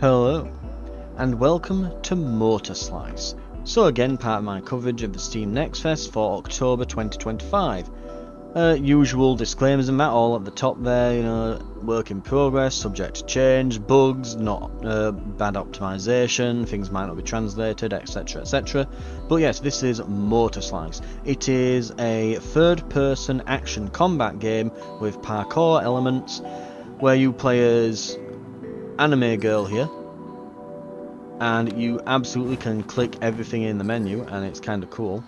Hello, and welcome to Motorslice. So again, part of my coverage of the Steam Next Fest for October 2025. Usual disclaimers and that all at the top there, work in progress, subject to change, bugs, not bad optimization, things might not be translated, etc, etc. But yes, this is Motorslice. It is a third-person action combat game with parkour elements, where you play as anime girl here, and you absolutely can click everything in the menu, and it's kind of cool.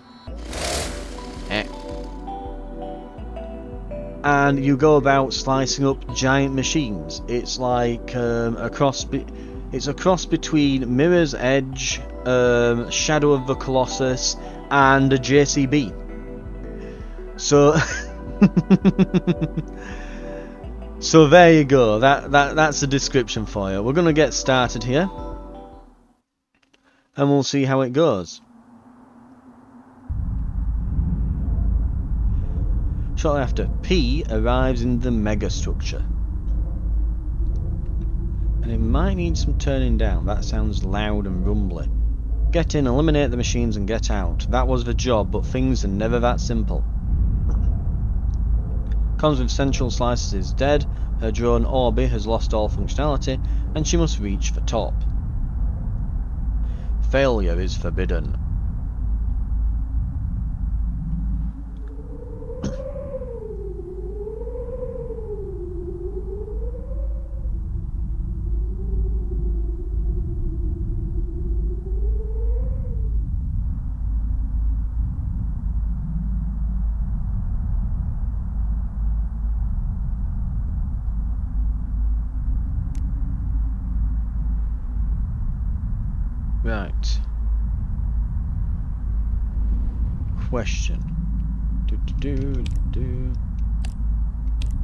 And you go about slicing up giant machines. It's like it's a cross between Mirror's Edge, Shadow of the Colossus, and a JCB. So, so there you go. That's the description for you. We're gonna get started here, and we'll see how it goes. Shortly after, P arrives in the megastructure. And it might need some turning down. That sounds loud and rumbly. Get in, eliminate the machines and get out. That was the job, but things are never that simple. Cons with Central Slices is dead, her drone Orbi has lost all functionality, and she must reach the top. Failure is forbidden. Right. Question.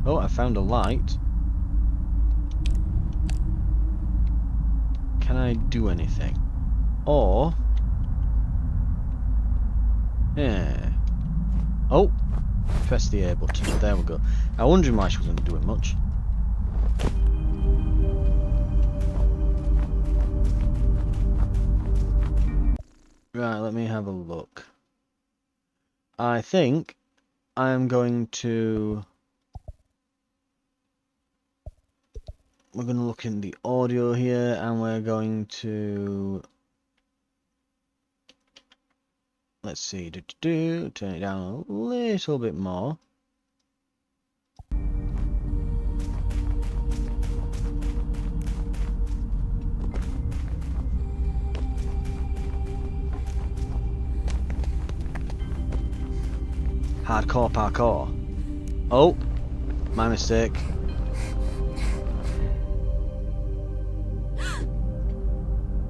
Oh, I found a light. Can I do anything? Or... yeah. Oh! Press the A button. There we go. I wondered why she wasn't doing much. Right, let me have a look. I think I am going to... we're going to look in the audio here, and we're going to... let's see, turn it down a little bit more. Hardcore parkour. Oh, my mistake.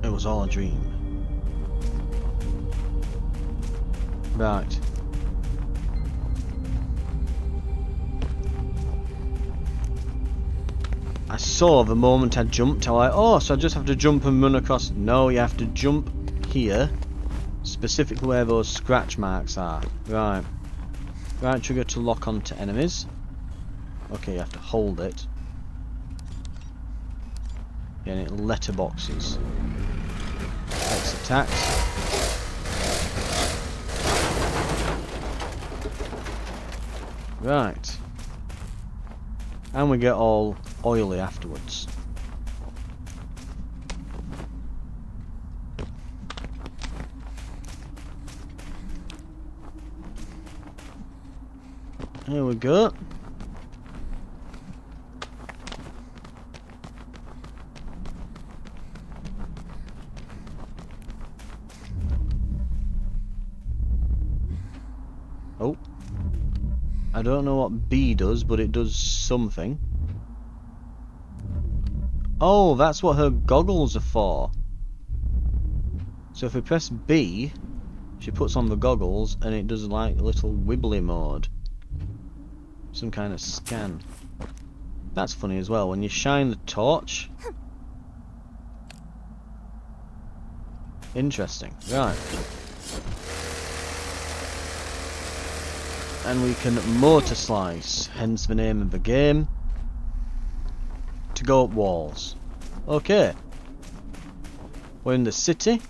It was all a dream. Right. I saw the moment I jumped, I was like, oh, so I just have to jump and run across. No, you have to jump here, specifically where those scratch marks are. Right. Right trigger to lock onto enemies. Okay, you have to hold it. Yeah, and it letterboxes. X attacks. Right. And we get all oily afterwards. Here we go. Oh. I don't know what B does, but it does something. Oh, that's what her goggles are for. So if we press B, she puts on the goggles and it does like a little wibbly mode. Some kind of scan. That's funny as well. When you shine the torch. Interesting. Right. And we can Motorslice, hence the name of the game, to go up walls. Okay. We're in the city.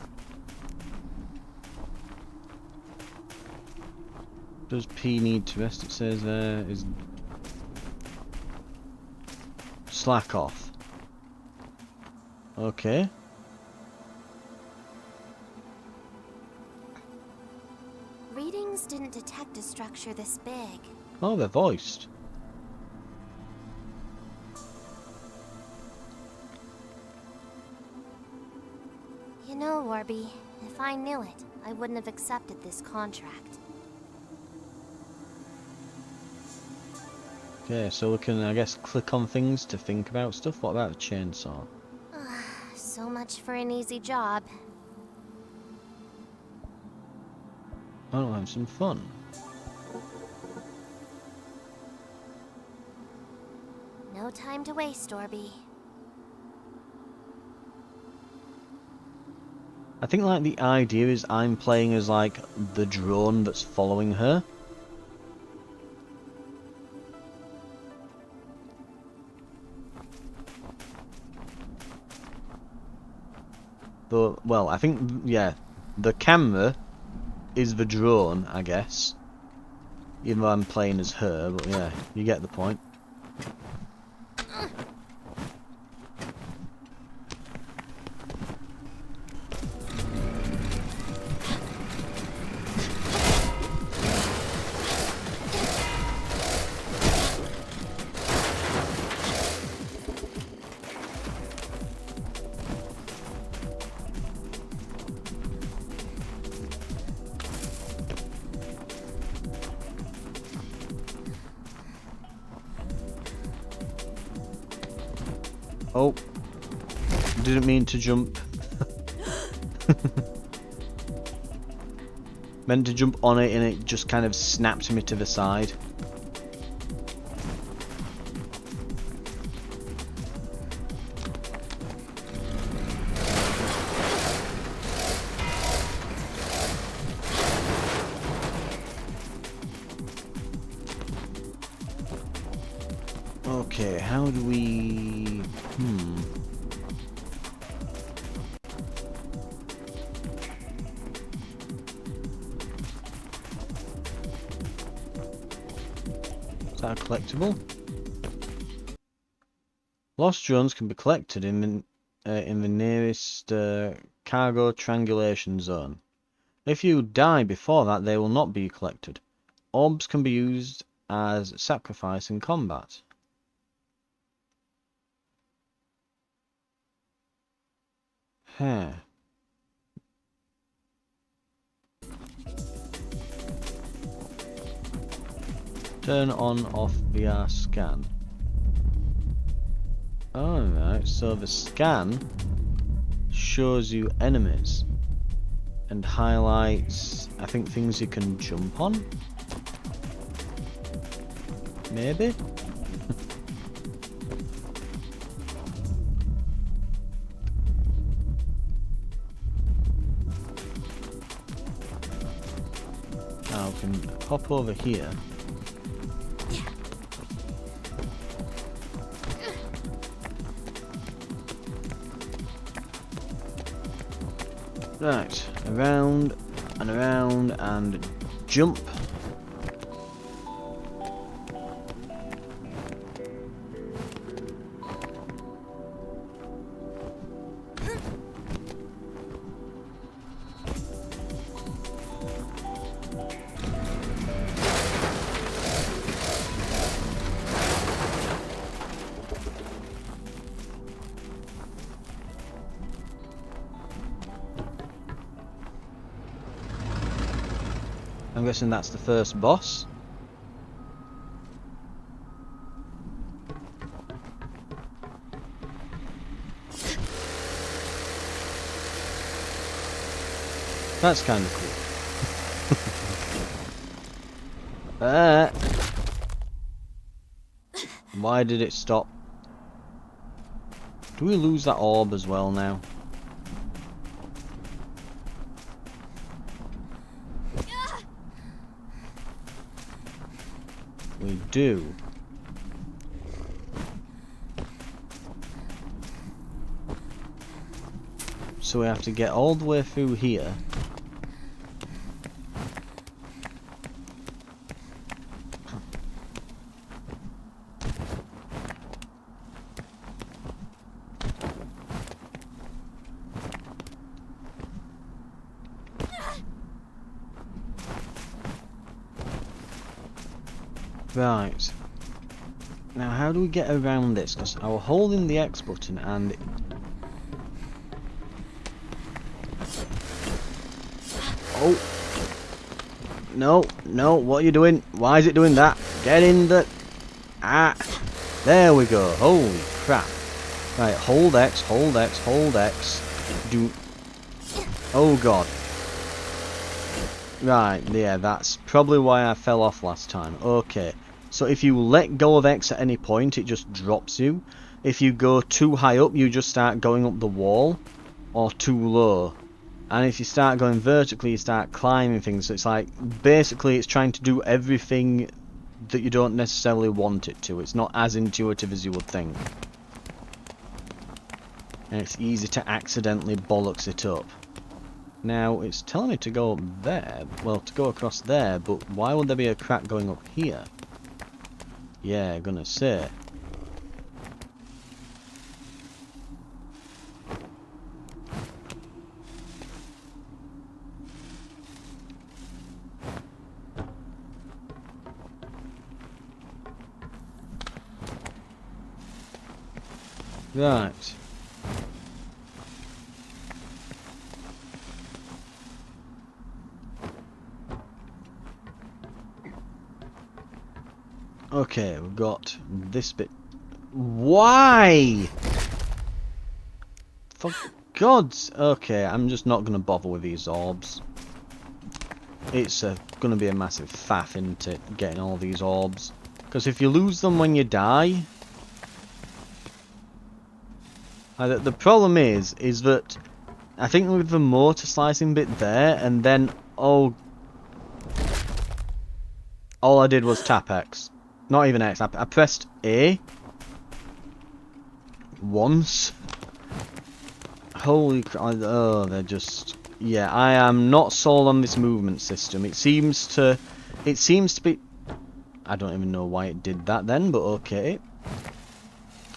Does P need to rest? It says there is slack off. Okay. Readings didn't detect a structure this big. Oh, they're voiced. You know, Warby, if I knew it, I wouldn't have accepted this contract. Okay, so we can, I guess, click on things to think about stuff. What about a chainsaw? So much for an easy job. I'll have some fun. No time to waste, Warby. I think, like, the idea is I'm playing as, like, the drone that's following her. Though, well, I think, yeah, the camera is the drone, I guess. Even though I'm playing as her, but yeah, you get the point. Oh, didn't mean to jump. Meant to jump on it and it just kind of snapped me to the side. Okay, how do we... Is that a collectible? Lost drones can be collected in the nearest cargo triangulation zone. If you die before that, they will not be collected. Orbs can be used as sacrifice in combat. Huh. Turn on off VR scan. Alright, so the scan shows you enemies and highlights, I think, things you can jump on? Maybe? Now we can hop over here. Right, around and jump. I'm guessing that's the first boss. That's kind of cool. Why did it stop? Do we lose that orb as well now? We do. so we have to get all the way through here. Right. Now how do we get around this? Because I was holding the X button and... Oh! No, no, what are you doing? Why is it doing that? Get in the... Ah! There we go. Holy crap. Right, hold X, hold X, hold X. Do... Oh god. Right, yeah, that's probably why I fell off last time. Okay. So if you let go of X at any point, it just drops you. If you go too high up, you just start going up the wall. Or too low. And if you start going vertically, you start climbing things. So it's like, basically it's trying to do everything that you don't necessarily want it to. It's not as intuitive as you would think. And it's easy to accidentally bollocks it up. Now, it's telling me to go up there. Well, to go across there, but why would there be a crack going up here? Yeah, gonna say. Right. Okay, we've got this bit. Why? For God's... Okay, I'm just not going to bother with these orbs. It's going to be a massive faff, isn't it, getting all these orbs. Because if you lose them when you die... the problem is that I think with the motor slicing bit there, and then... Oh... All I did was tap X. Not even X, I pressed A once. Holy crap, oh, they're just... Yeah, I am not sold on this movement system. It seems to be... I don't even know why it did that then, but okay.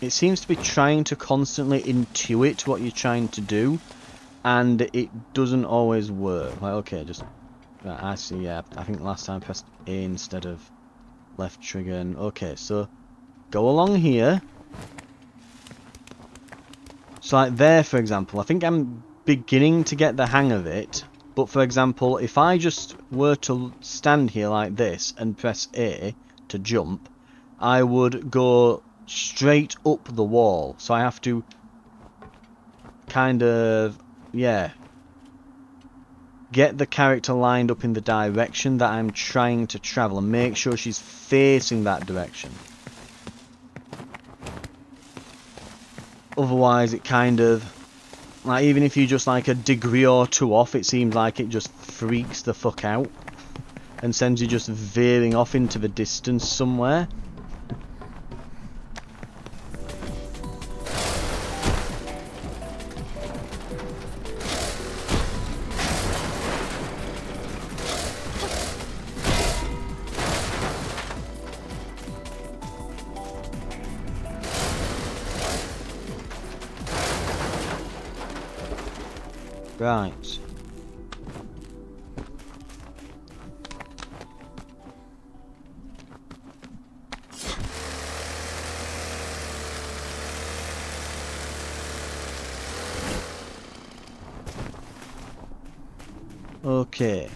It seems to be trying to constantly intuit what you're trying to do, and it doesn't always work. Like, okay, just... Right, I see, yeah, I think last time I pressed A instead of left trigger, and okay, so go along here. So like there, for example, I think I'm beginning to get the hang of it, but for example, if I just were to stand here like this and press A to jump, I would go straight up the wall, so I have to kind of, yeah, get the character lined up in the direction that I'm trying to travel and make sure she's facing that direction. Otherwise it kind of, like, even if you just like a degree or two off, it seems like it just freaks the fuck out and sends you just veering off into the distance somewhere. Right. Okay.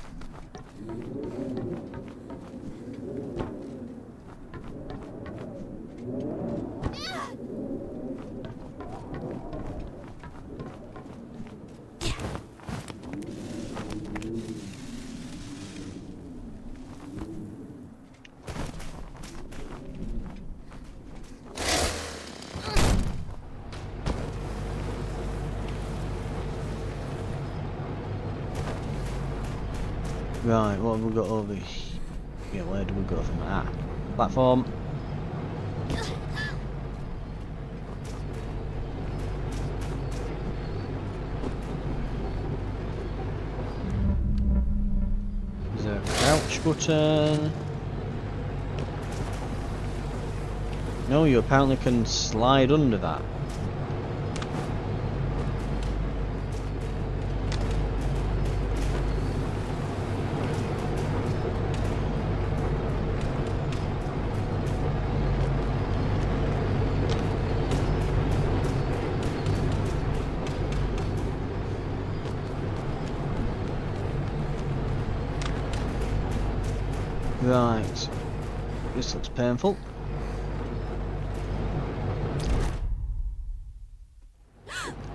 Right, what have we got over here? Yeah, where do we go from that? Platform. button. No, you apparently can slide under that. Right. This looks painful.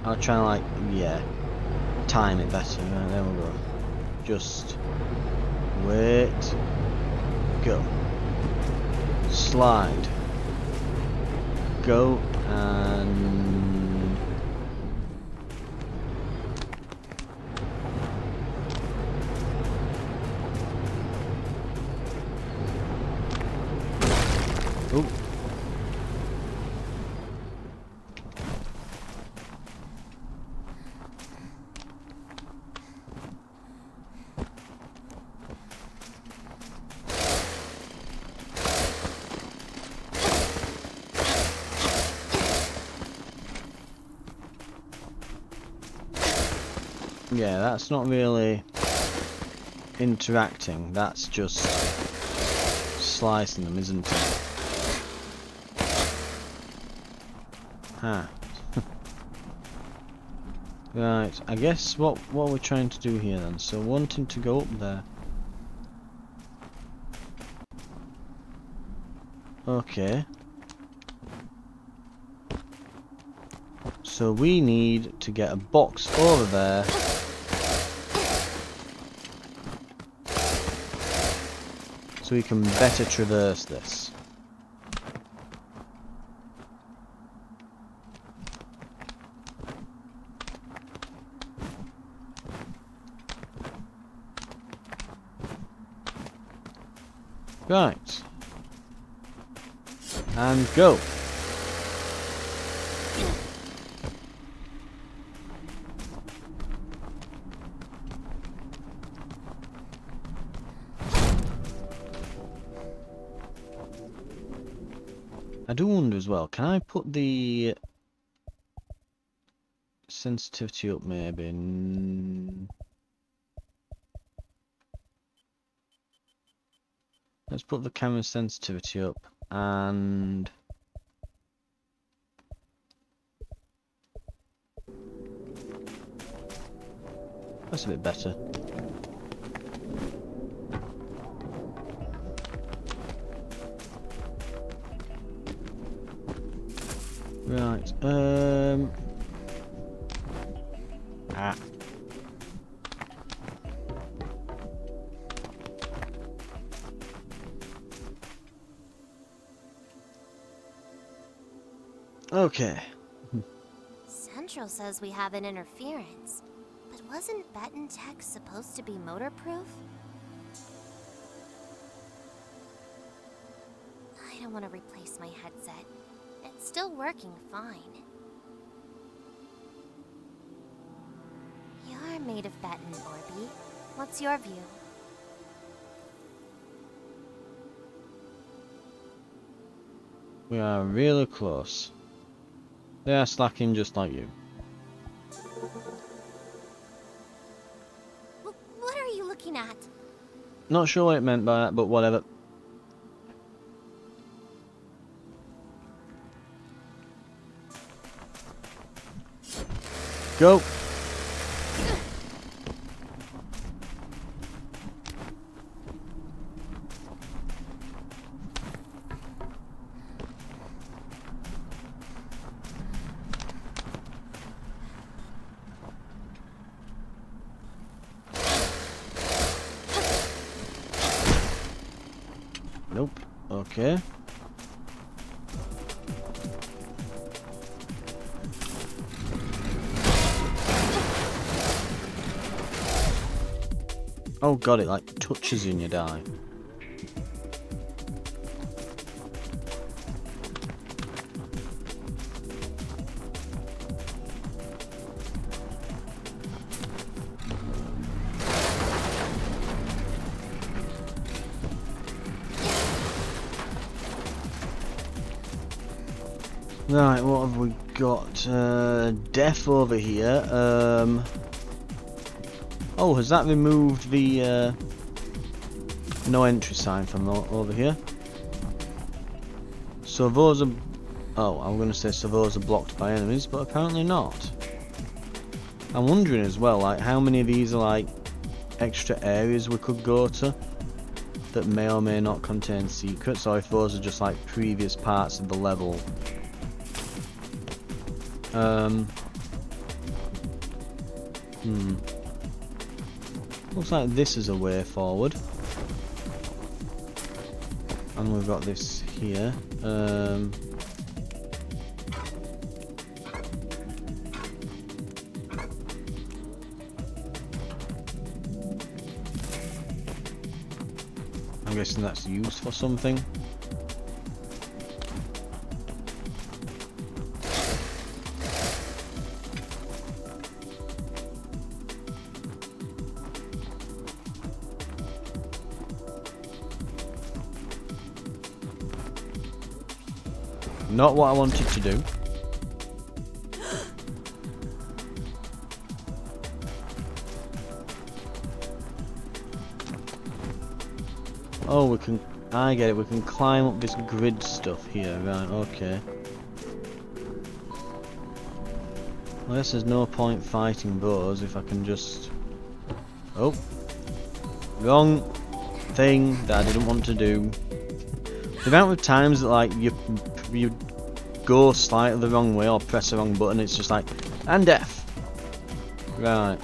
I'll try and like, yeah, time it better. Right, there we go. Just wait. Go. Slide. Go and oh. Yeah, that's not really interacting, that's just slicing them, isn't it? Ah. Right, I guess what we're trying to do here then, so wanting to go up there. Okay. So we need to get a box over there. So we can better traverse this. Right. And go. I do wonder as well, can I put the sensitivity up maybe? Let's put the camera sensitivity up and that's a bit better. Right, Okay. Central says we have an interference. But wasn't Benton Tech supposed to be motor-proof? I don't want to replace my headset. It's still working fine. You're made of Benton, Orby. What's your view? We are really close. They are slacking just like you. What are you looking at? Not sure what it meant by that, but whatever. Go! Nope. Okay. Oh god, it like touches you and you die. Right, what have we got? Death over here. Oh, has that removed the no entry sign from over here? So those are... Oh, I'm going to say so those are blocked by enemies, but apparently not. I'm wondering as well, like, how many of these are, like, extra areas we could go to that may or may not contain secrets, or if those are just, like, previous parts of the level. Looks like this is a way forward. And we've got this here. I'm guessing that's used for something. Not what I wanted to do. Oh, we can... I get it, we can climb up this grid stuff here, right, okay. I guess there's no point fighting those if I can just... Oh. Wrong thing that I didn't want to do. The amount of times that, like, you go slightly the wrong way or press the wrong button, it's just like, and death. Right.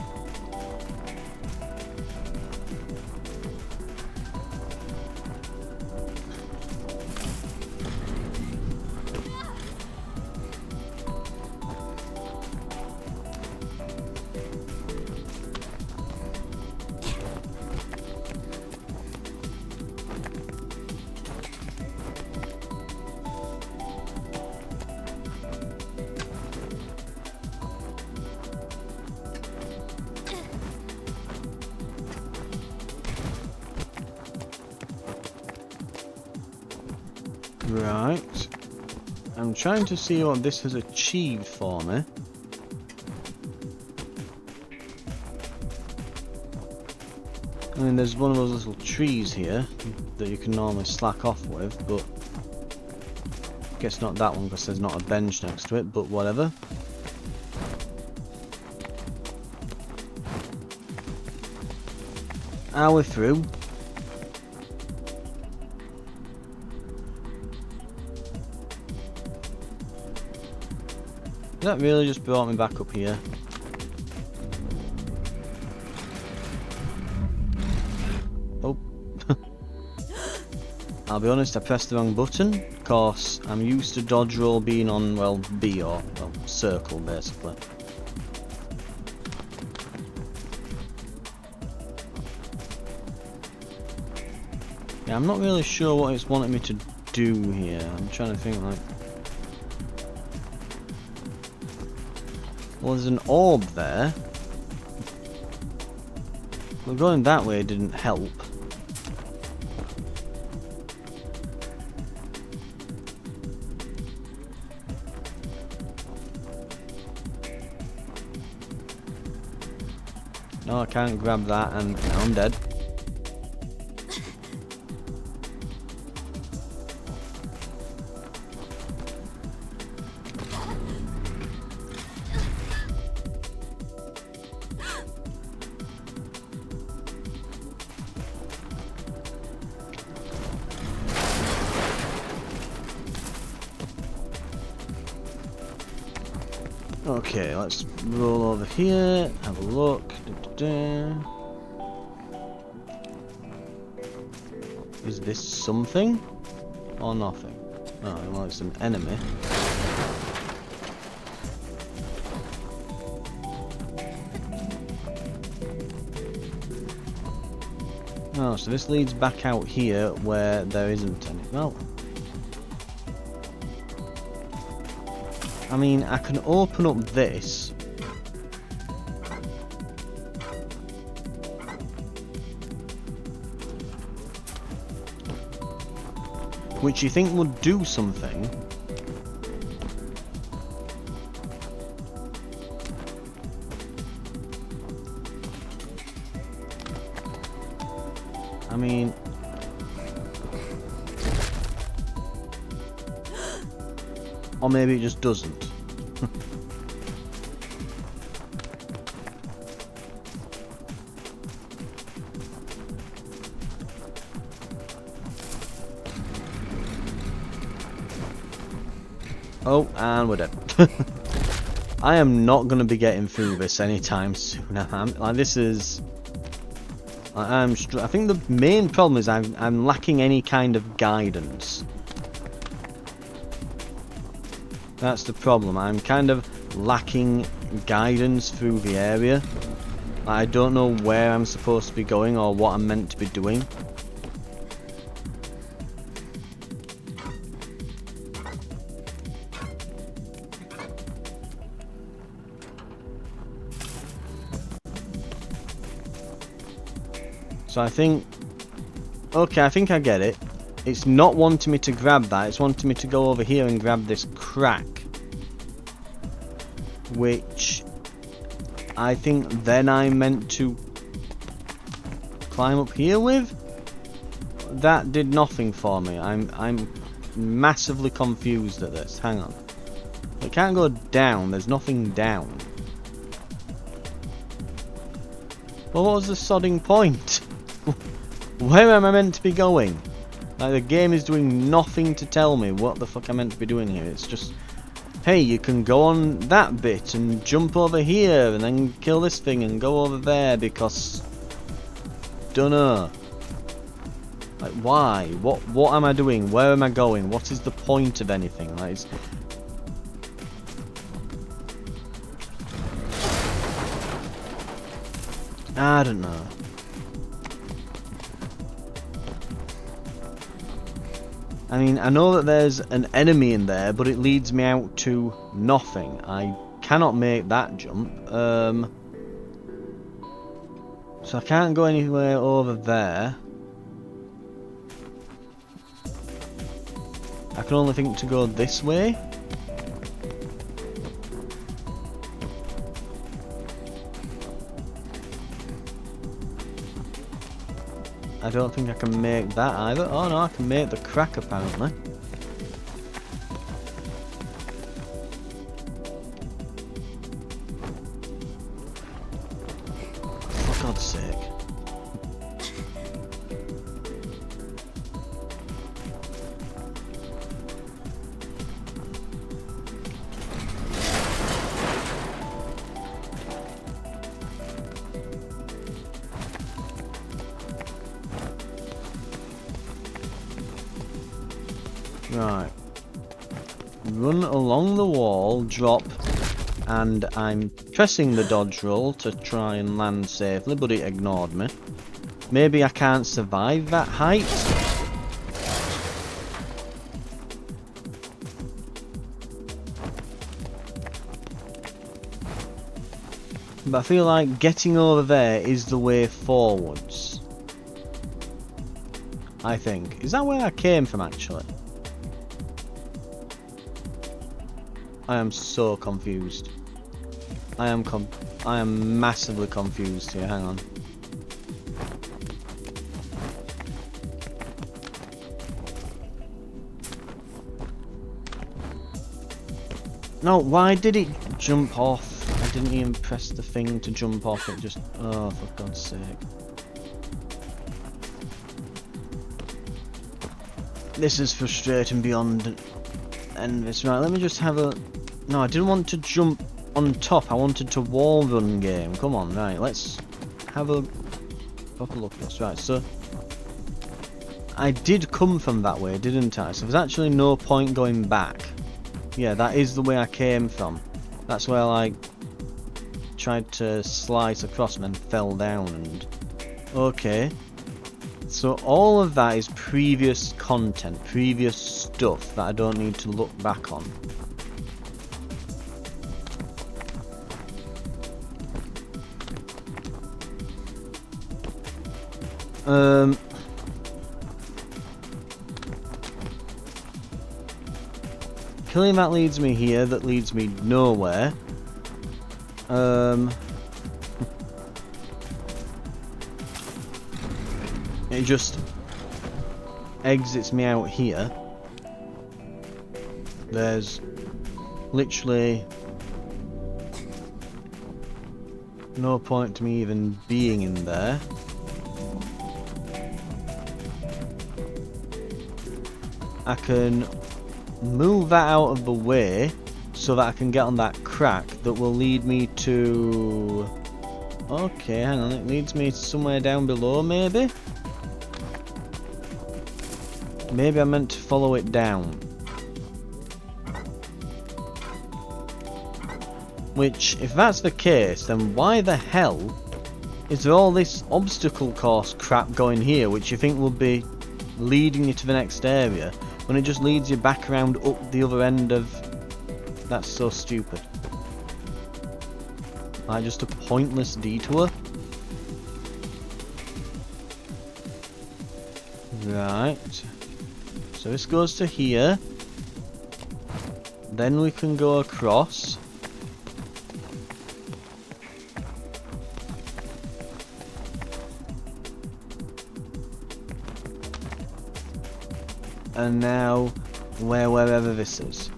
Right. I'm trying to see what this has achieved for me. I mean, there's one of those little trees here that you can normally slack off with, but I guess not that one because there's not a bench next to it, but whatever. Are we through? That really just brought me back up here. Oh. I'll be honest, I pressed the wrong button. Of course, I'm used to dodge roll being on, well, B or, well, circle basically. Yeah, I'm not really sure what it's wanting me to do here. I'm trying to think, like... Well, there's an orb there. Well, going that way didn't help. No, I can't grab that, and now I'm dead. Okay, let's roll over here, have a look. Is this something? Or nothing? Oh, well, it's an enemy. Oh, so this leads back out here where there isn't any. Well, I mean, I can open up this. Which you think would do something. mean... Or maybe it just doesn't. Oh, and we're dead. I am not going to be getting through this anytime soon. Like, this is... I think the main problem is I'm lacking any kind of guidance. That's the problem. I'm kind of lacking guidance through the area. I don't know where I'm supposed to be going or what I'm meant to be doing. So I think... Okay, I think I get it. It's not wanting me to grab that, it's wanting me to go over here and grab this crack. Which... I think then I'm meant to climb up here with? That did nothing for me. I'm massively confused at this. Hang on. It can't go down, there's nothing down. Well, what was the sodding point? Where am I meant to be going? Like, the game is doing nothing to tell me what the fuck I'm meant to be doing here. It's just, hey, you can go on that bit and jump over here and then kill this thing and go over there because... Dunno. Like, why? What am I doing? Where am I going? What is the point of anything? Like, it's... I don't know. I mean, I know that there's an enemy in there, but it leads me out to nothing. I cannot make that jump. So I can't go anywhere over there. I can only think to go this way. I don't think I can make that either. Oh no, I can make the crack apparently. For God's sake. Right. Run along the wall, drop, and I'm pressing the dodge roll to try and land safely, but it ignored me. Maybe I can't survive that height? But I feel like getting over there is the way forwards. I think. Is that where I came from actually? I am so confused. I am massively confused here. Hang on. No, why did it jump off? I didn't even press the thing to jump off. It just... Oh, for God's sake. This is frustrating beyond endless. Right, let me just have a... No, I didn't want to jump on top. I wanted to wall run game. Come on, right, let's have a proper look at this. Right, so... I did come from that way, didn't I? So there's actually no point going back. Yeah, that is the way I came from. That's where I tried to slice across and then fell down and... Okay. So all of that is previous content, previous stuff that I don't need to look back on. Killing that leads me here, that leads me nowhere. It it just exits me out here. There's literally no point to me even being in there. I can move that out of the way so that I can get on that crack that will lead me to... Okay, hang on, it leads me somewhere down below, maybe? Maybe I meant to follow it down. Which, if that's the case, then why the hell is there all this obstacle course crap going here, which you think will be leading you to the next area, when it just leads you back around up the other end of... That's so stupid. Like, just a pointless detour. Right. So this goes to here. Then we can go across. And now, wherever this is.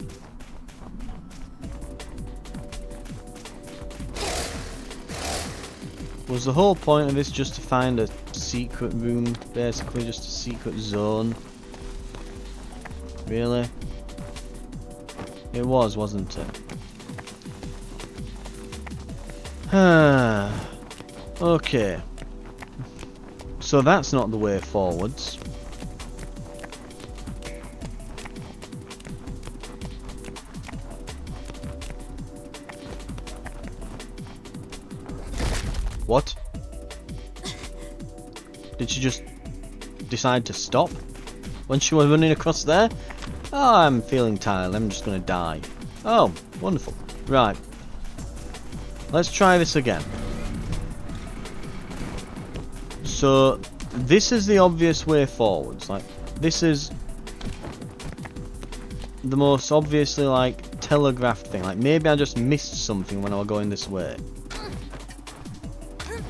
Was the whole point of this just to find a secret room? Basically just a secret zone? Really? It was, wasn't it? Okay. So that's not the way forwards. What? Did she just decide to stop when she was running across there? Oh, I'm feeling tired. I'm just gonna die. Oh, wonderful. Right. Let's try this again. So, this is the obvious way forwards. Like, this is the most obviously, like, telegraphed thing. Like, maybe I just missed something when I was going this way.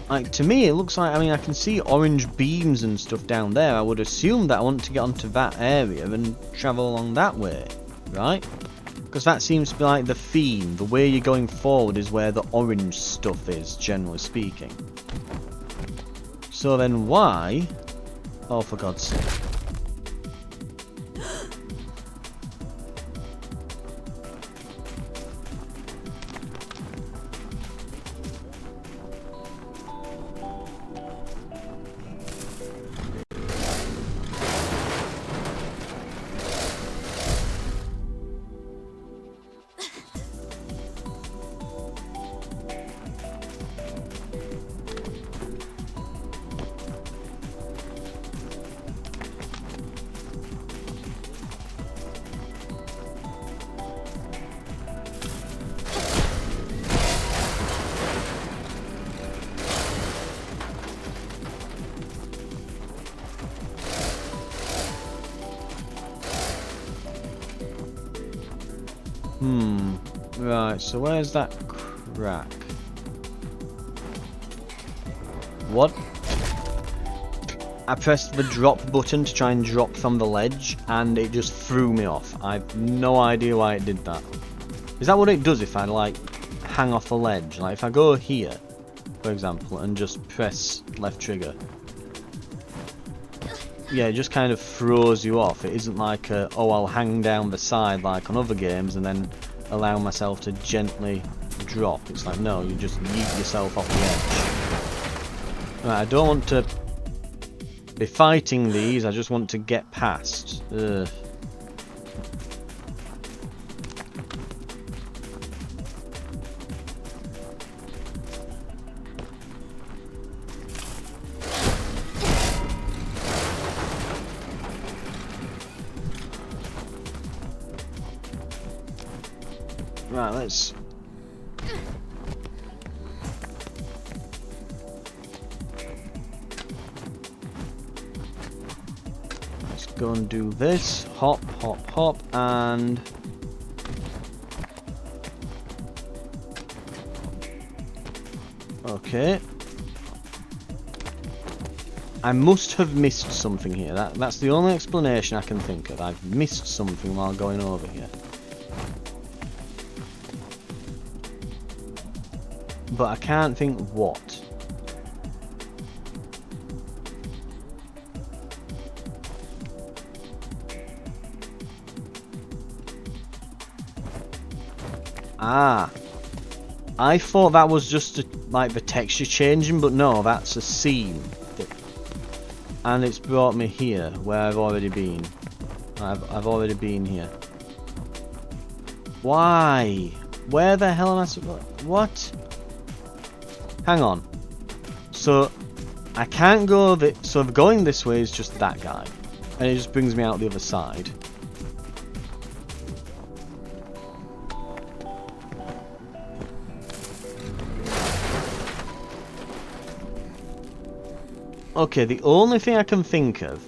Like, to me, it looks like, I mean, I can see orange beams and stuff down there. I would assume that I want to get onto that area and travel along that way, right? Because that seems to be like the theme. The way you're going forward is where the orange stuff is, generally speaking. So then why? Oh, for God's sake. Right, so where's that crack? What? I pressed the drop button to try and drop from the ledge, and it just threw me off. I've no idea why it did that. Is that what it does if I, like, hang off the ledge? Like, if I go here, for example, and just press left trigger. Yeah, it just kind of throws you off. It isn't like a, oh, I'll hang down the side like on other games and then allow myself to gently drop. It's like, no, you just yeet yourself off the edge. Right, I don't want to be fighting these, I just want to get past. Ugh. Right, let's go and do this. Hop, hop, hop, and okay. I must have missed something here. That's the only explanation I can think of. I've missed something while going over here. But I can't think what. Ah. I thought that was just like the texture changing, but no, that's a seam. And it's brought me here, where I've already been. I've already been here. Why? Where the hell am I supposed... What? Hang on. So, I can't go... So, going this way is just that guy. And it just brings me out the other side. Okay, the only thing I can think of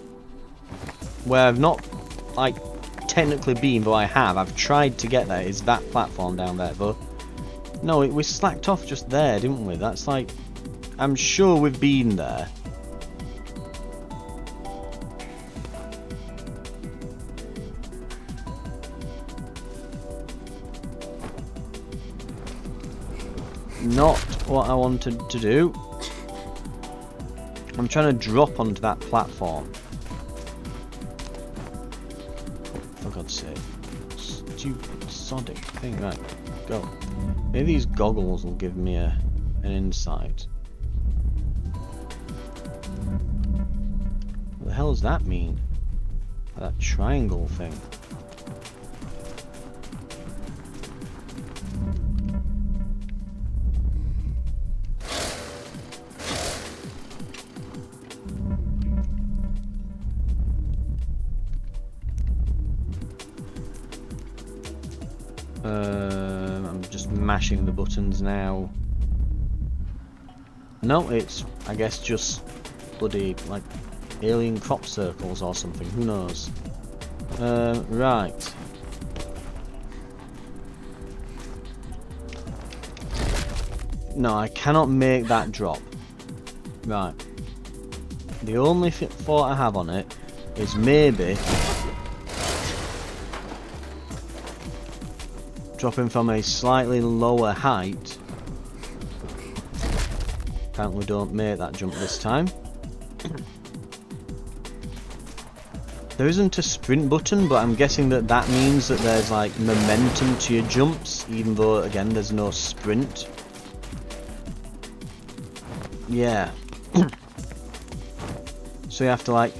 where I've not, like, technically been, but I have, I've tried to get there, is that platform down there, but no, we slacked off just there, didn't we? That's like, I'm sure we've been there. Not what I wanted to do. I'm trying to drop onto that platform. For God's sake. Stupid, sodic thing. Right, go. Maybe these goggles will give me an insight. What the hell does that mean? That triangle thing. I'm just mashing the buttons now. No, it's, I guess, just bloody, like, alien crop circles or something. Who knows? Right. No, I cannot make that drop. Right. The only thought I have on it is maybe dropping from a slightly lower height. Apparently don't make that jump this time. There isn't a sprint button, but I'm guessing that means that there's like momentum to your jumps, even though again there's no sprint. Yeah. So you have to like,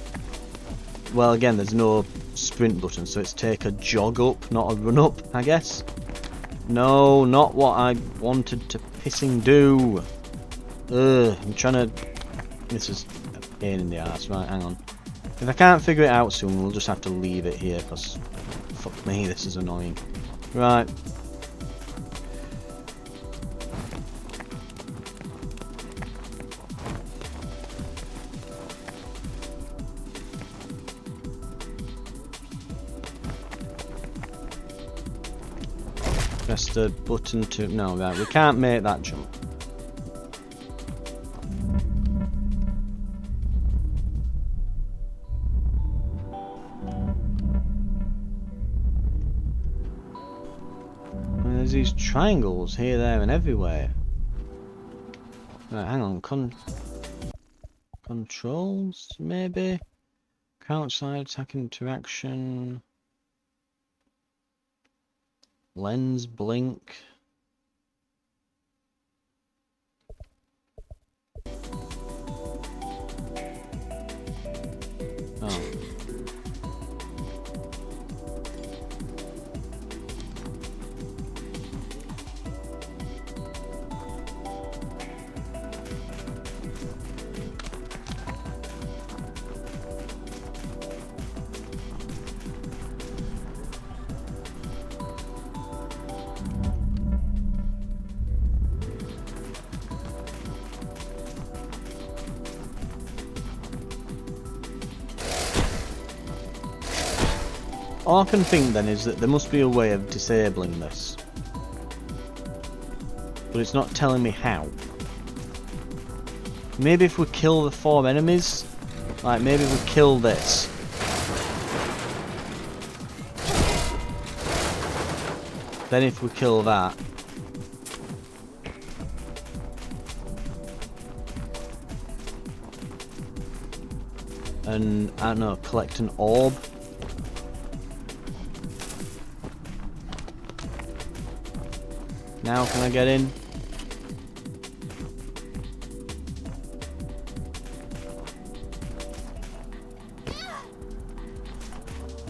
well again there's no sprint button, so it's take a jog up, not a run up, I guess. No, not what I wanted to pissing do. I'm trying to... This is a pain in the ass. Right, hang on. If I can't figure it out soon, we'll just have to leave it here, because... Fuck me, this is annoying. Right. Press the button to... No, right, we can't make that jump. And there's these triangles here, there and everywhere. Right, hang on. Controls, maybe? Outside attack interaction... Lens blink. Oh. All I can think then is that there must be a way of disabling this. But it's not telling me how. Maybe if we kill the 4 enemies, Like, maybe we kill this. Then if we kill that... and, I don't know, collect an orb. Now can I get in?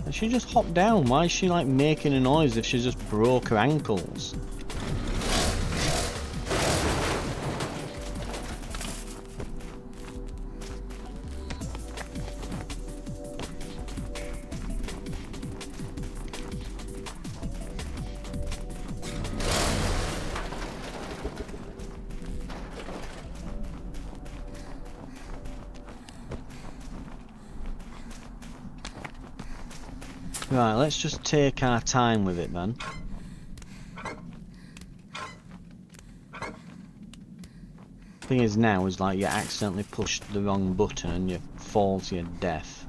And she just hopped down. Why is she like making a noise if she just broke her ankles? Right, let's just take our time with it then. Thing is now is like you accidentally pushed the wrong button and you fall to your death.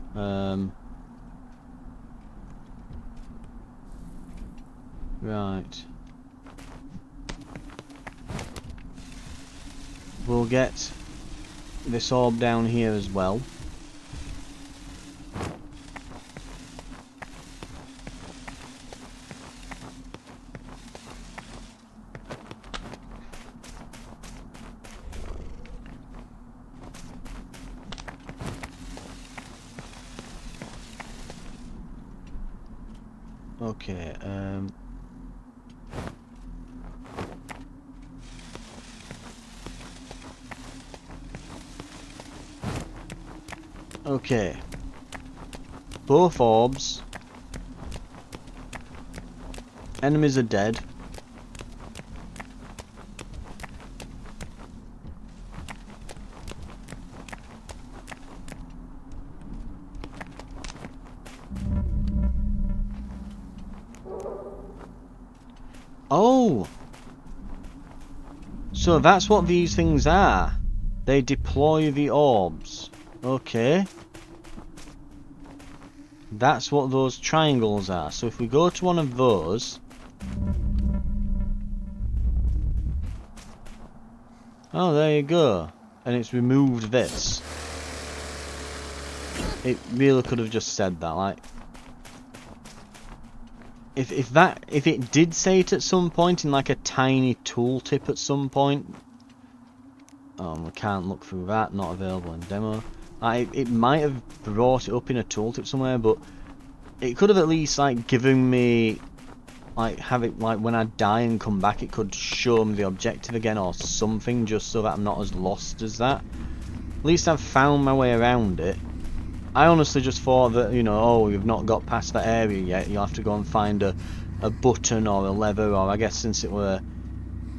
Right. We'll get this orb down here as well. Okay, okay. Both orbs. Enemies are dead. Oh! So that's what these things are. They deploy the orbs. Okay. That's what those triangles are. So if we go to one of those... oh, there you go. And it's removed this. It really could have just said that, like... If it did say it at some point in like a tiny tooltip at some point... oh, we can't look through that, not available in demo. It might have brought it up in a tooltip somewhere, but it could have at least like given me, like, have it like when I die and come back, it could show me the objective again or something, just so that I'm not as lost as that. At least I've found my way around it. I honestly just thought that, you know, oh, you've not got past that area yet, you'll have to go and find a button or a lever, or I guess since it were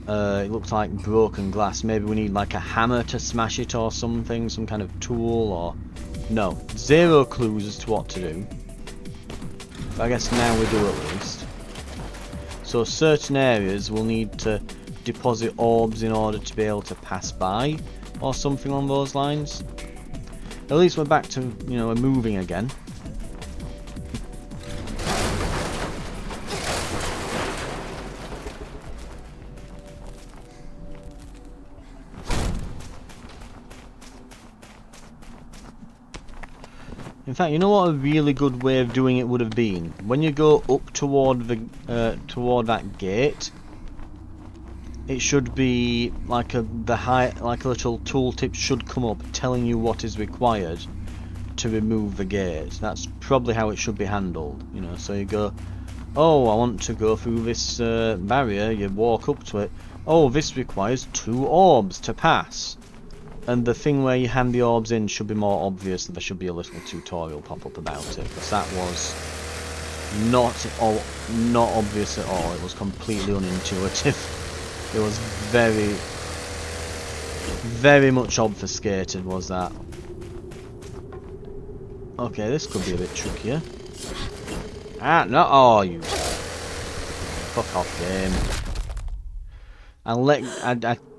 it looked like broken glass, maybe we need like a hammer to smash it or something, some kind of tool, or... no, zero clues as to what to do. But I guess now we do at least. So certain areas will need to deposit orbs in order to be able to pass by, or something along those lines. At least we're back to, you know, we're moving again. In fact, you know what a really good way of doing it would have been? When you go up toward the toward that gate, it should be like a little tooltip should come up telling you what is required to remove the gate. That's probably how it should be handled, you know. So you go, oh, I want to go through this barrier. You walk up to it. Oh, this requires 2 orbs to pass. And the thing where you hand the orbs in should be more obvious, and there should be a little tutorial pop up about it, because that was not obvious at all. It was completely unintuitive. It was very, very much obfuscated, was that. Okay, this could be a bit trickier. Ah, no, oh, you fuck off, game. I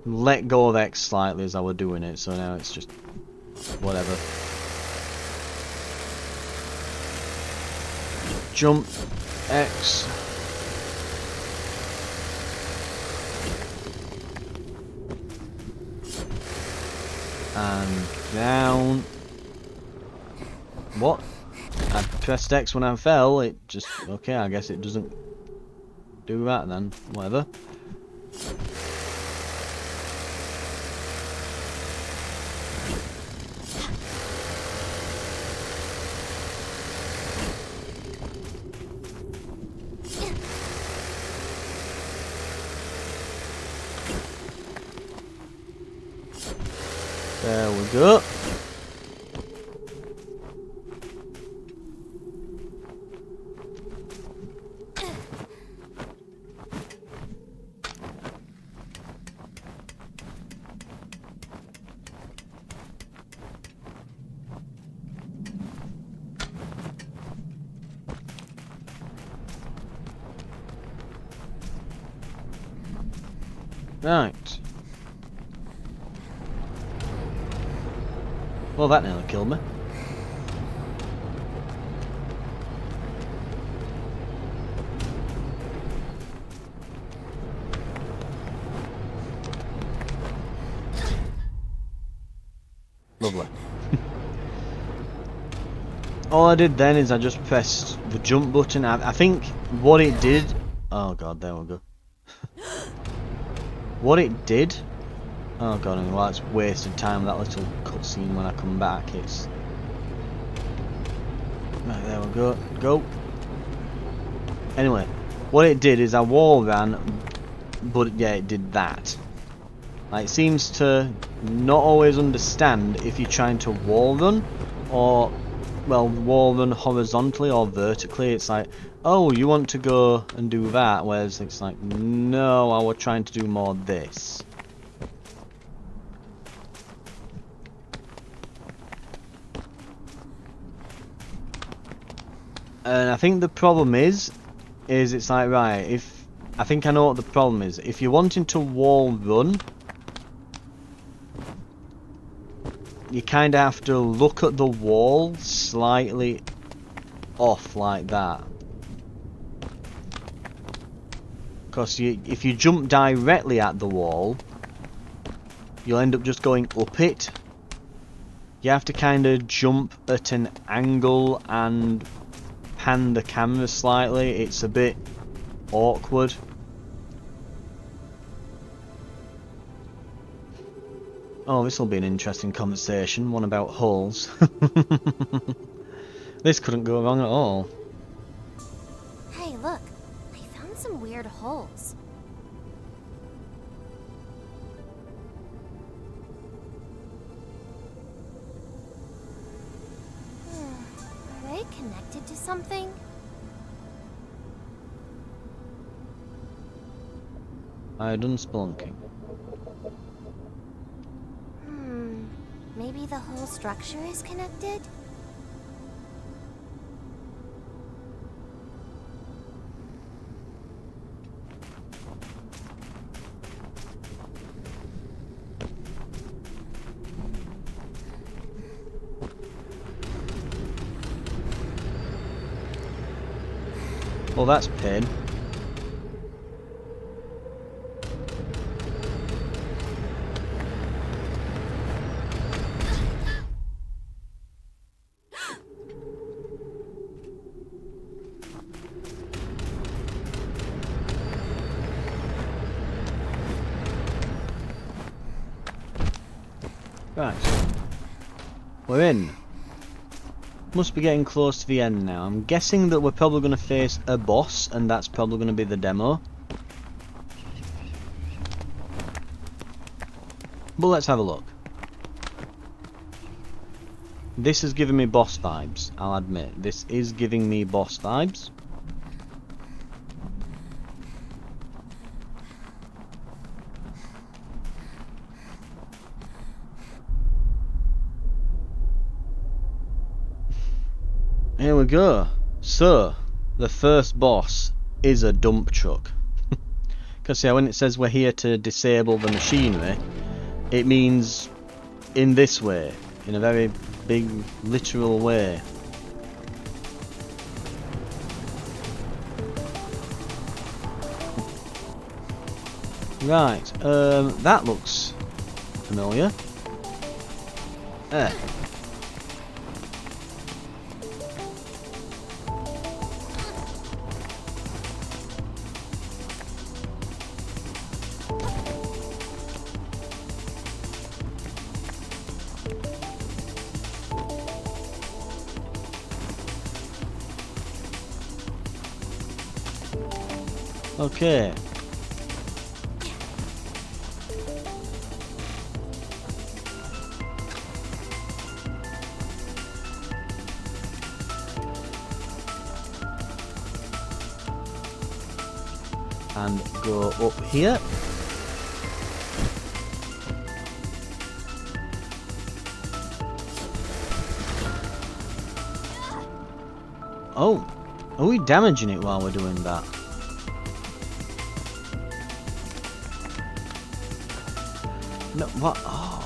let go of X slightly as I were doing it, so now it's just whatever. Jump. X. And down. What? I pressed X when I fell. It just... Okay, I guess it doesn't do that then. Whatever. There we go. Right. Well, that nearly killed me. Lovely. All I did then is I just pressed the jump button. I think what it did... Oh god, there we go. What it did... Oh god, well that's wasted time, that little cutscene when I come back. It's... Right, there we go. Go. Anyway, what it did is I wall ran, but yeah, it did that. Like, it seems to not always understand if you're trying to wall run, or, well, wall run horizontally or vertically. It's like, oh, you want to go and do that, whereas it's like, no, I was trying to do more this. And I think the problem is it's like, right, if... I think I know what the problem is. If you're wanting to wall run, you kind of have to look at the wall slightly off like that. Because if you jump directly at the wall, you'll end up just going up it. You have to kind of jump at an angle and pan the camera slightly. It's a bit awkward. Oh, this will be an interesting conversation, one about holes. This couldn't go wrong at all. Hey, look. I found some weird holes. Are they connected to something? I done spelunking. Maybe the whole structure is connected? Well, that's pain. Right. We're in. Must be getting close to the end now. I'm guessing that we're probably going to face a boss, and that's probably going to be the demo. But let's have a look. This is giving me boss vibes, I'll admit. This is giving me boss vibes. Here we go. So, the first boss is a dump truck. Because yeah, when it says we're here to disable the machinery, it means in this way, in a very big, literal way. Right, that looks familiar. There. Okay. And go up here. Oh, are we damaging it while we're doing that? No, what? Oh,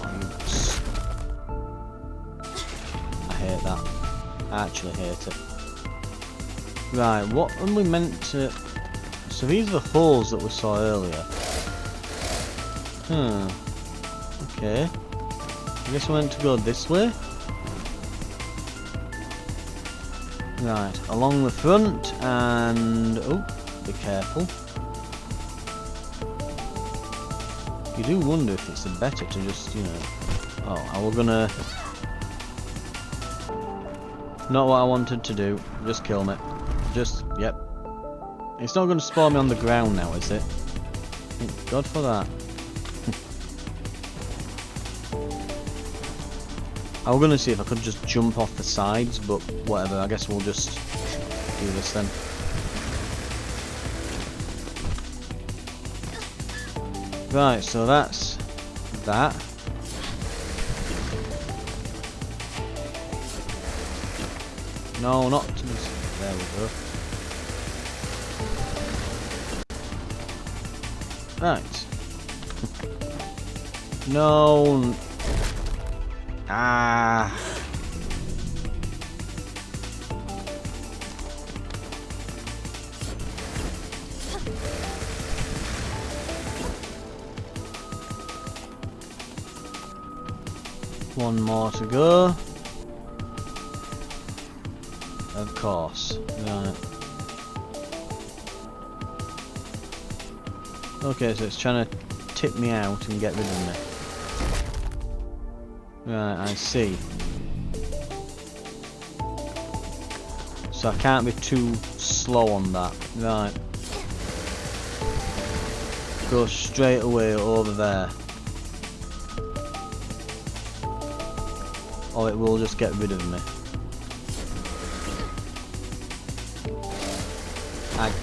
I hate that. I actually hate it. Right, what are we meant to... So these are the holes that we saw earlier. Okay. I guess we're meant to go this way. Right, along the front and... Oh, be careful. You do wonder if it's better to just, you know... Oh, are we gonna... Not what I wanted to do. Just kill me. Just, yep. It's not gonna spawn me on the ground now, is it? Thank God for that. I was gonna see if I could just jump off the sides, but whatever, I guess we'll just do this then. Right, so that's that. No, not to this. There we go. Right. No. Ah. One more to go. Of course. Right. Okay, so it's trying to tip me out and get rid of me. Right, I see. So I can't be too slow on that. Right. Go straight away over there. Or it will just get rid of me.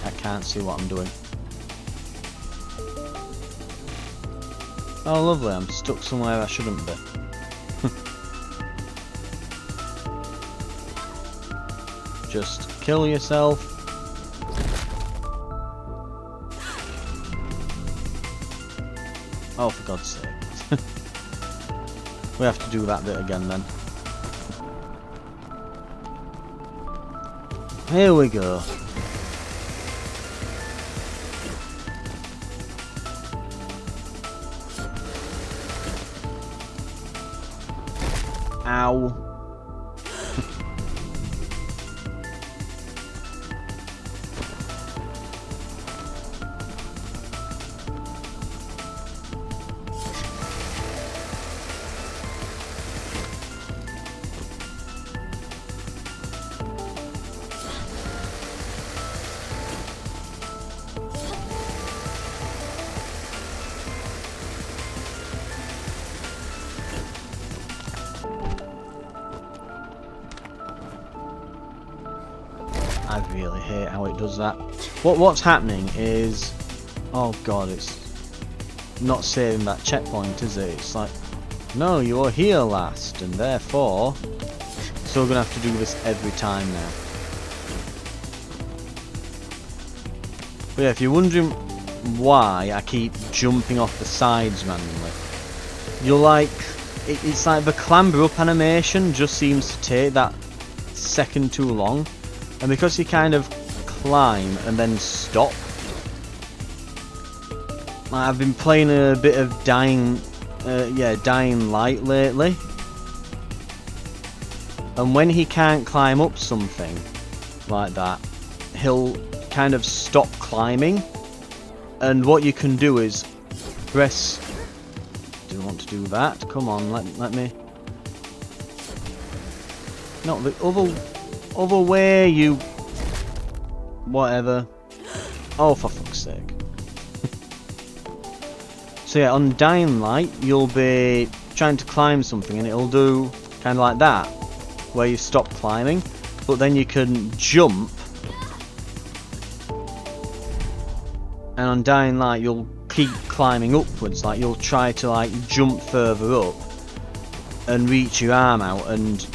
I can't see what I'm doing. Oh lovely, I'm stuck somewhere I shouldn't be. Just kill yourself. Oh, for God's sake. We have to do that bit again then. Here we go. Ow. I really hate how it does that. What's happening is... Oh god, it's not saving that checkpoint, is it? It's like, no, you were here last, and therefore... So we're going to have to do this every time now. But yeah, if you're wondering why I keep jumping off the sides randomly, you're like... It's like the clamber up animation just seems to take that second too long. And because you kind of climb and then stop, I've been playing a bit of Dying Light lately. And when he can't climb up something like that, he'll kind of stop climbing. And what you can do is press... Do want to do that? Come on, let me... Not the other way, you... Whatever. Oh, for fuck's sake. So yeah, on Dying Light, you'll be trying to climb something and it'll do kind of like that, where you stop climbing, but then you can jump. And on Dying Light, you'll keep climbing upwards, like you'll try to like jump further up and reach your arm out and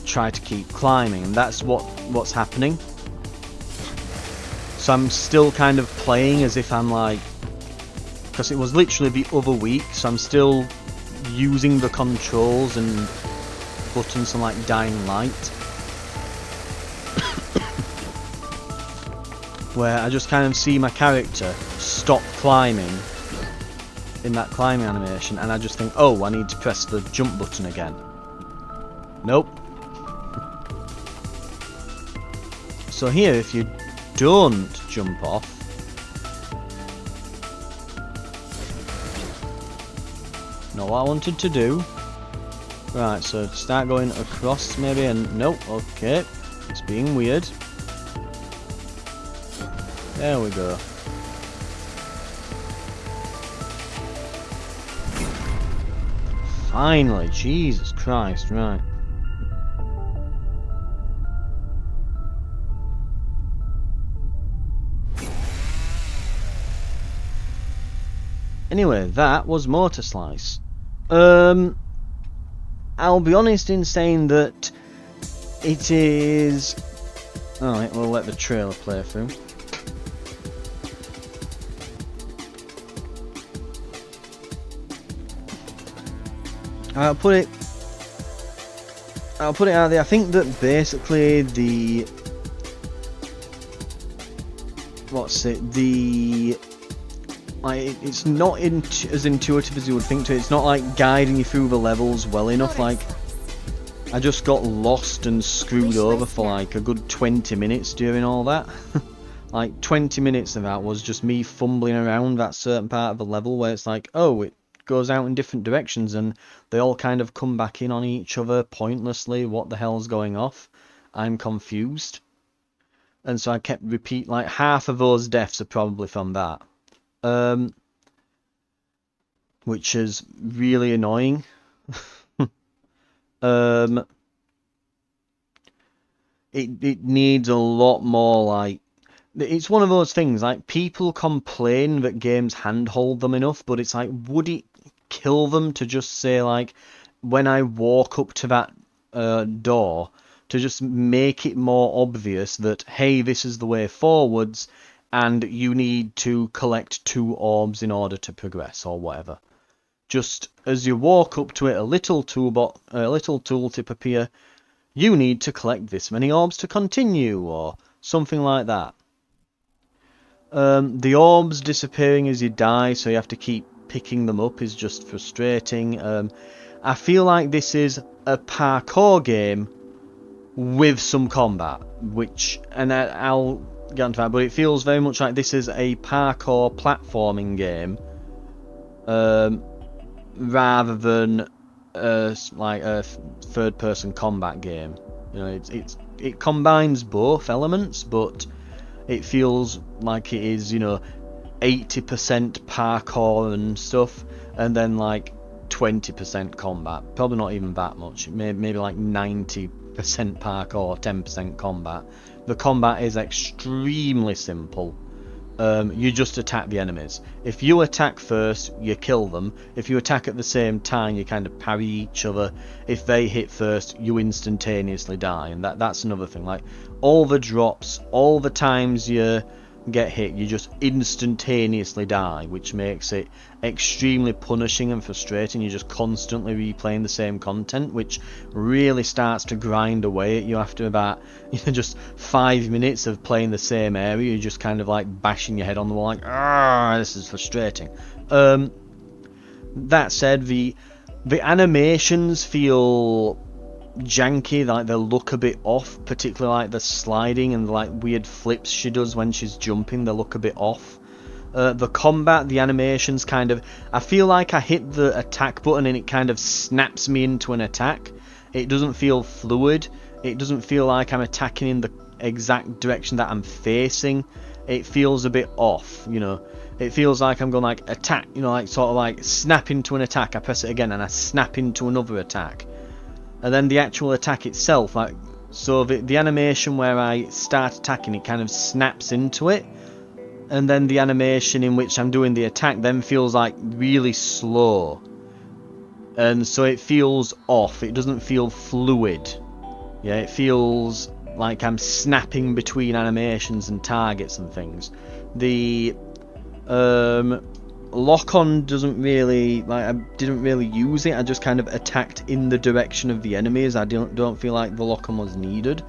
try to keep climbing, and that's what's happening. So I'm still kind of playing as if I'm like, because it was literally the other week, so I'm still using the controls and buttons from like Dying Light, where I just kind of see my character stop climbing in that climbing animation, and I just think, oh, I need to press the jump button again. Nope. So here, if you don't jump off, not what I wanted to do. Right, so start going across maybe, and nope, okay, it's being weird. There we go. Finally, Jesus Christ, right. Anyway, that was Motorslice. I'll be honest in saying that it is... Alright, we'll let the trailer play through. I'll put it out there. I think that basically the... Like, it's not as intuitive as you would think to. It's not like guiding you through the levels well enough. Like, I just got lost and screwed over for like a good 20 minutes during all that. Like 20 minutes of that was just me fumbling around that certain part of the level where it's like, oh, it goes out in different directions and they all kind of come back in on each other pointlessly. What the hell's going off? I'm confused. And so I kept like half of those deaths are probably from that. Which is really annoying. It needs a lot more, like, it's one of those things, like, people complain that games handhold them enough, but it's like, would it kill them to just say, like, when I walk up to that door, to just make it more obvious that, hey, this is the way forwards, and you need to collect 2 orbs in order to progress, or whatever. Just as you walk up to it, a little tooltip appear, you need to collect this many orbs to continue, or something like that. The orbs disappearing as you die, so you have to keep picking them up, is just frustrating. I feel like this is a parkour game with some combat, and I'll get onto that, but it feels very much like this is a parkour platforming game, rather than like a third-person combat game. You know, it combines both elements, but it feels like it is, you know, 80% parkour and stuff, and then like 20% combat. Probably not even that much. Maybe like 90% parkour, 10% combat. The combat is extremely simple. You just attack the enemies. If you attack first, you kill them. If you attack at the same time, you kind of parry each other. If they hit first, you instantaneously die. And that's another thing. Like, all the drops, all the times you get hit, you just instantaneously die, which makes it extremely punishing and frustrating. You're just constantly replaying the same content, which really starts to grind away at you after about, you know, just 5 minutes of playing the same area. You're just kind of like bashing your head on the wall like, ah, this is frustrating. That said, the animations feel janky, like they look a bit off, particularly like the sliding and like weird flips she does when she's jumping, they look a bit off. The combat, the animations kind of, I feel like I hit the attack button and it kind of snaps me into an attack. It doesn't feel fluid. It doesn't feel like I'm attacking in the exact direction that I'm facing. It feels a bit off, you know. It feels like I'm going like attack, you know, like sort of like snap into an attack. I press it again and I snap into another attack. And then the actual attack itself, like, so the animation where I start attacking, it kind of snaps into it. And then the animation in which I'm doing the attack then feels like really slow. And so it feels off. It doesn't feel fluid. Yeah, it feels like I'm snapping between animations and targets and things. The lock-on doesn't really, like, I didn't really use it. I just kind of attacked in the direction of the enemies. I don't feel like the lock-on was needed.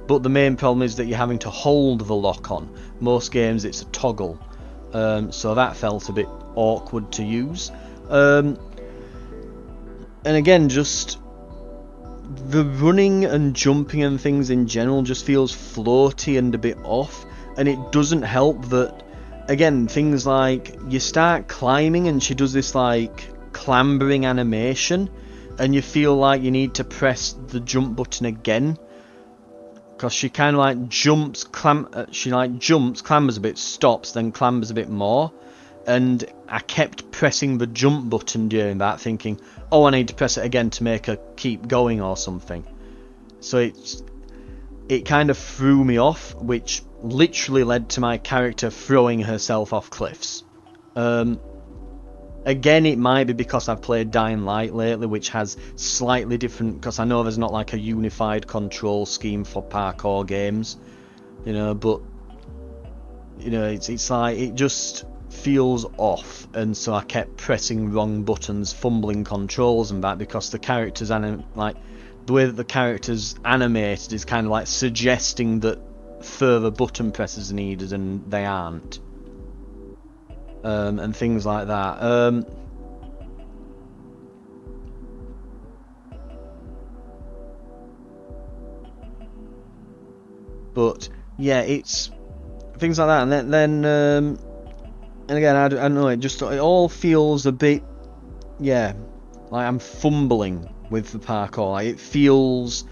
But the main problem is that you're having to hold the lock-on. Most games it's a toggle, so that felt a bit awkward to use. And again, just the running and jumping and things in general just feels floaty and a bit off. And it doesn't help that, again, things like you start climbing and she does this like clambering animation, and you feel like you need to press the jump button again. Because she kind of like jumps, clambers a bit, stops, then clambers a bit more. And I kept pressing the jump button during that, thinking, oh, I need to press it again to make her keep going or something. So it kind of threw me off, which literally led to my character throwing herself off cliffs. Again, it might be because I've played Dying Light lately, which has slightly different, because I know there's not like a unified control scheme for parkour games, you know, but, you know, it's like, it just feels off, and so I kept pressing wrong buttons, fumbling controls and that, because the characters, like, the way that the character's animated is kind of like suggesting that further button presses are needed, and they aren't. And things like that. But yeah, it's things like that, and then and again, I don't know. It all feels a bit, yeah, like I'm fumbling with the parkour. Like it feels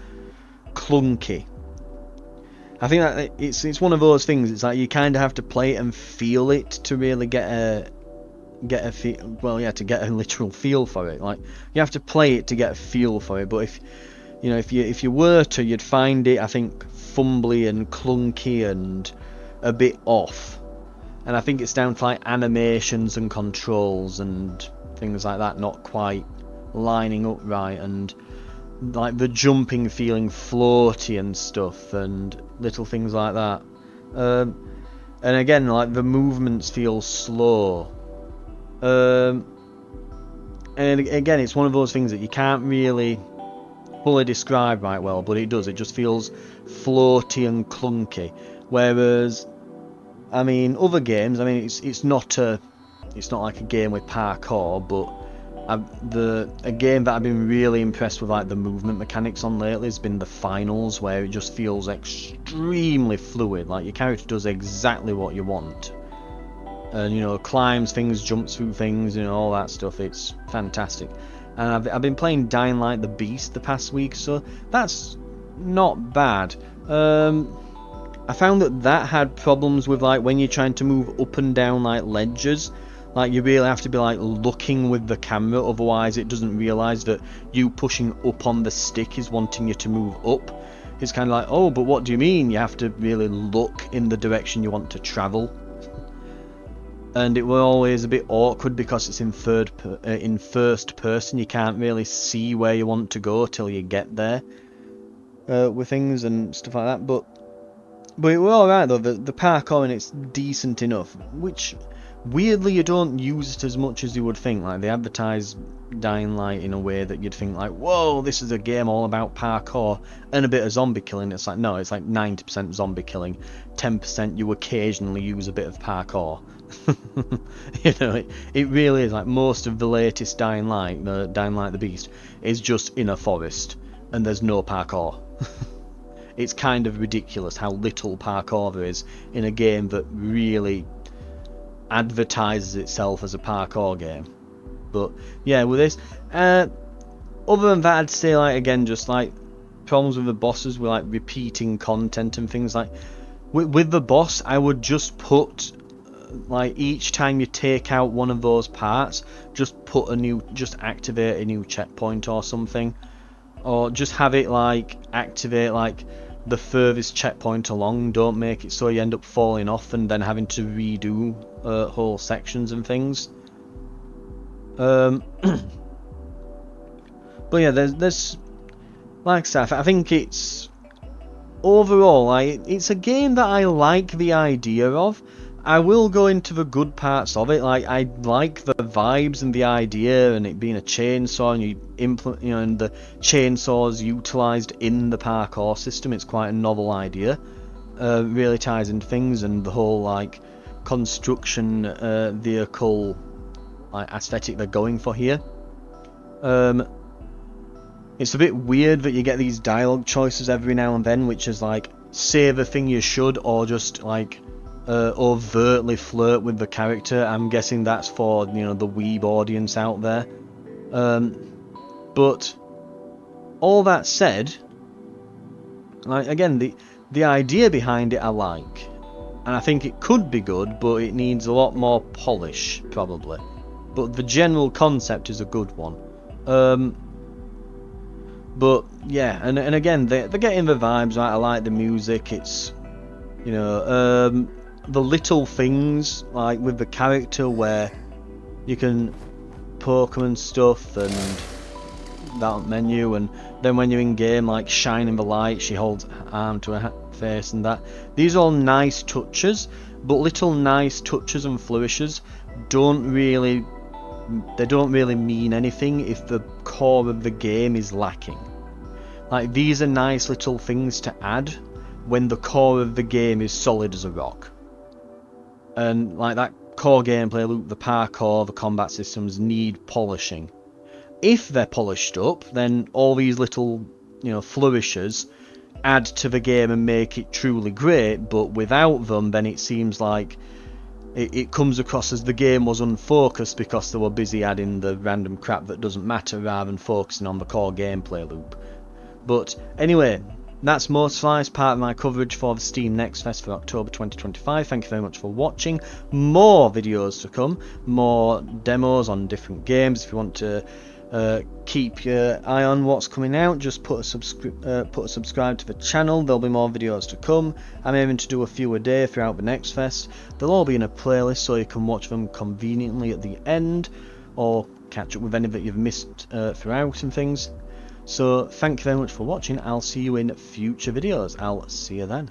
clunky. I think that it's one of those things. It's like you kind of have to play it and feel it to really get a feel. Well, yeah, to get a literal feel for it. Like you have to play it to get a feel for it. But if you were to, you'd find it, I think, fumbly and clunky and a bit off. And I think it's down to like animations and controls and things like that not quite lining up right, and like the jumping feeling floaty and stuff, and little things like that. And again, like the movements feel slow. And again, it's one of those things that you can't really fully describe right well, but it does. It just feels floaty and clunky. Whereas, I mean, other games, I mean, it's not like a game with parkour, but a game that I've been really impressed with, like the movement mechanics on lately, has been the finals, where it just feels extremely fluid. Like your character does exactly what you want, and you know, climbs things, jumps through things, you know, all that stuff. It's fantastic. And I've been playing Dying Light the Beast the past week, so that's not bad. I found that had problems with like when you're trying to move up and down like ledges. Like you really have to be like looking with the camera, otherwise it doesn't realise that you pushing up on the stick is wanting you to move up. It's kind of like, oh, but what do you mean? You have to really look in the direction you want to travel. And it was always a bit awkward because it's in first person. You can't really see where you want to go till you get there with things and stuff like that. But it was alright though. The parkour in it's decent enough, which weirdly you don't use it as much as you would think. Like they advertise Dying Light in a way that you'd think like, whoa, this is a game all about parkour and a bit of zombie killing. It's like, no, it's like 90% zombie killing, 10% you occasionally use a bit of parkour. You know, it really is. Like most of the latest Dying Light, the Dying Light the Beast, is just in a forest and there's no parkour. It's kind of ridiculous how little parkour there is in a game that really advertises itself as a parkour game. But yeah, with this, other than that, I'd say, like, again, just like problems with the bosses with like repeating content and things. Like with the boss, I would just put like each time you take out one of those parts, just activate a new checkpoint or something, or just have it like activate like the furthest checkpoint along. Don't make it so you end up falling off and then having to redo whole sections and things. But yeah, there's like I said, I think it's overall, it's a game that I like the idea of. I will go into the good parts of it. Like, I like the vibes and the idea, and it being a chainsaw, and and the chainsaws utilised in the parkour system. It's quite a novel idea. Really ties into things, and the whole like construction vehicle like aesthetic they're going for here. It's a bit weird that you get these dialogue choices every now and then, which is like say the thing you should, or just like overtly flirt with the character. I'm guessing that's for, you know, the weeb audience out there. But all that said, like again, the idea behind it I like, and I think it could be good, but it needs a lot more polish probably. But the general concept is a good one. But yeah, and again, they're getting the vibes right. I like the music. It's, you know, the little things like with the character where you can poke them and stuff, and that menu, and then when you're in game, like shining the light, she holds her arm to her face, and that. These are all nice touches, but little nice touches and flourishes don't really mean anything if the core of the game is lacking. Like, these are nice little things to add when the core of the game is solid as a rock. And like that core gameplay loop, the parkour, the combat systems need polishing. If they're polished up, then all these little, you know, flourishes add to the game and make it truly great, but without them, then it seems like it comes across as the game was unfocused because they were busy adding the random crap that doesn't matter rather than focusing on the core gameplay loop. But anyway, that's Motorslice, part of my coverage for the Steam Next Fest for October 2025. Thank you very much for watching. More videos to come, more demos on different games. If you want to keep your eye on what's coming out, just put a subscribe to the channel. There'll be more videos to come. I'm aiming to do a few a day throughout the Next Fest. They'll all be in a playlist so you can watch them conveniently at the end, or catch up with any that you've missed throughout and things. So thank you very much for watching. I'll see you in future videos. I'll see you then.